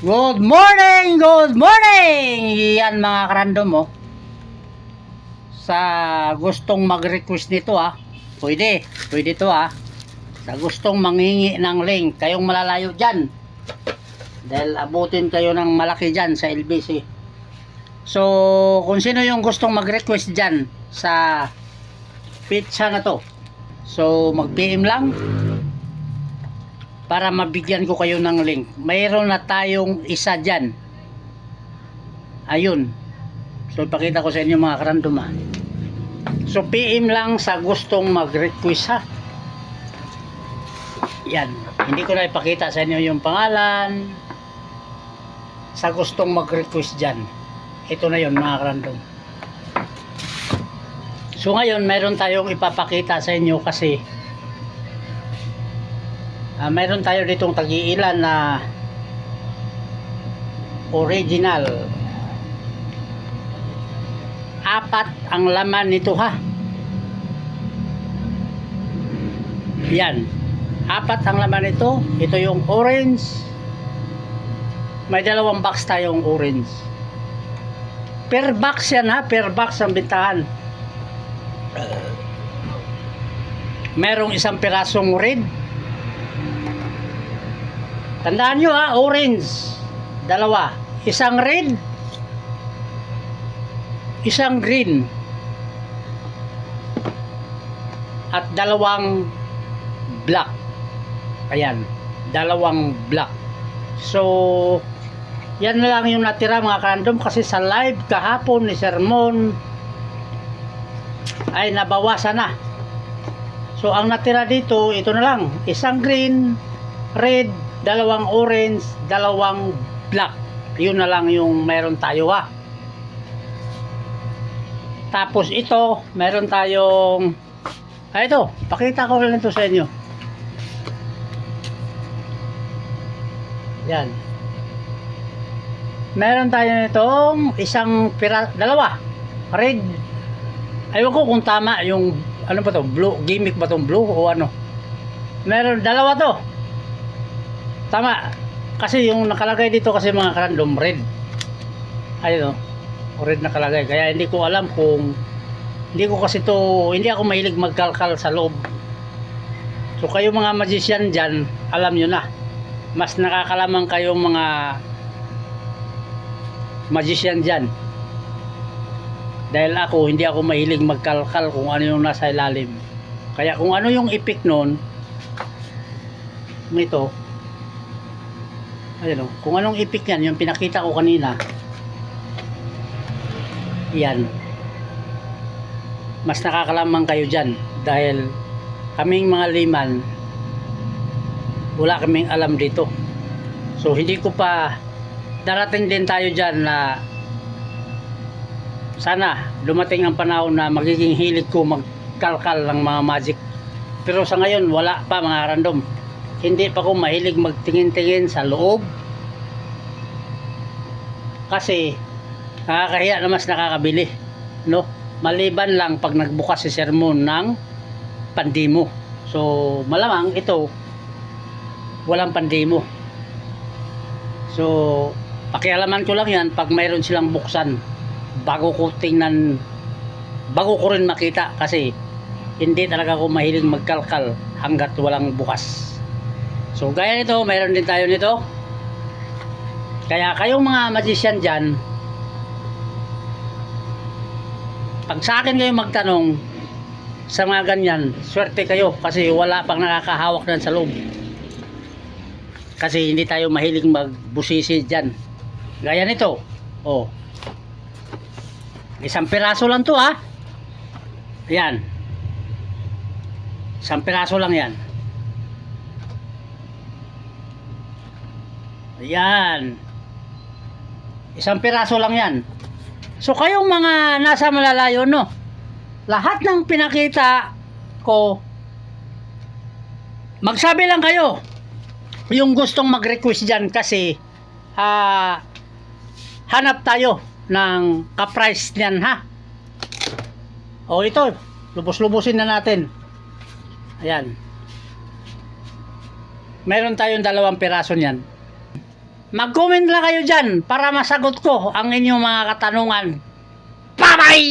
Good morning! Good morning! Yan mga karandom mo. Sa gustong mag-request nito pwede to sa gustong manghingi ng link, kayong malalayo dyan. Dahil abutin kayo ng malaki dyan sa LBC. So, kung sino yung gustong mag-request dyan sa pizza na to. So, mag-PM lang para mabigyan ko kayo ng link. Mayroon na tayong isa dyan. Ayun. So, ipakita ko sa inyo mga karandom So, PM lang sa gustong mag-request Yan. Hindi ko na ipakita sa inyo yung pangalan. Sa gustong mag-request dyan. Ito na yun mga karandom. So, ngayon, mayroon tayong ipapakita sa inyo kasi mayroon tayo ditong tag-iilan na original. 4 ang laman nito Yan. 4 ang laman nito. Ito yung orange. May 2 box tayong orange. Per box yan per box ang bintahan. Merong 1 pirasong red. Tandaan nyo orange 2, 1 red, 1 green, at 2 black. Ayan, 2 black. So, yan na lang yung natira mga karandom, kasi sa live kahapon ni Sermon ay nabawasan na. So, ang natira dito, ito na lang, 1 green, red, 2 orange, 2 black. Yun na lang yung meron tayo Tapos ito, meron tayong ito, pakita ko lang ito sa inyo. Yan. Meron tayo nitong 2 red. Ayun ko kung tama yung ano ba to, blue, gimmick ba tong blue o ano. Meron 2 to. Tama. Kasi yung nakalagay dito kasi mga karandom red. Ayun red nakalagay. Kaya hindi ko alam kung hindi ako mahilig magkalkal sa loob. So kayo mga magician dyan, alam nyo na. Mas nakakalamang kayong mga magician dyan. Dahil hindi ako mahilig magkalkal kung ano yung nasa ilalim. Kaya kung ano yung ipik nun, ito, ayun kung anong ipik yan, yung pinakita ko kanina, yan, mas nakakalamang kayo dyan. Dahil kaming mga liman, wala kaming alam dito. So hindi ko pa, darating din tayo dyan na sana dumating ang panahon na magiging hilig ko magkalkal ng mga magic. Pero sa ngayon wala pa mga random. Hindi pa ko mahilig magtingin-tingin sa loob. Kasi nakakahiya na mas nakakabili, no? Maliban lang pag nagbukas si Sermon ng pandemo. So malamang ito walang pandemo. So pakialaman ko lang yan pag mayroon silang buksan bago ko rin makita, kasi hindi talaga ako mahilig magkalkal hanggat walang bukas. So gaya nito, mayroon din tayo nito. Kaya kayong mga magician dyan, pag sa akin kayo magtanong sa mga ganyan, swerte kayo kasi wala pang nakakahawak na sa loob. Kasi hindi tayo mahilig magbusisi dyan. Gaya nito, 1 piraso lang to Ayan, 1 piraso lang yan. Ayan, 1 piraso lang yan. So kayong mga nasa malalayo, no, lahat ng pinakita ko, magsabi lang kayo yung gustong mag-request dyan, kasi hanap tayo ng ka-price niyan ito, lubos-lubusin na natin. Ayan, meron tayong 2 piraso niyan. Mag-comment lang kayo dyan para masagot ko ang inyong mga katanungan. Bye-bye!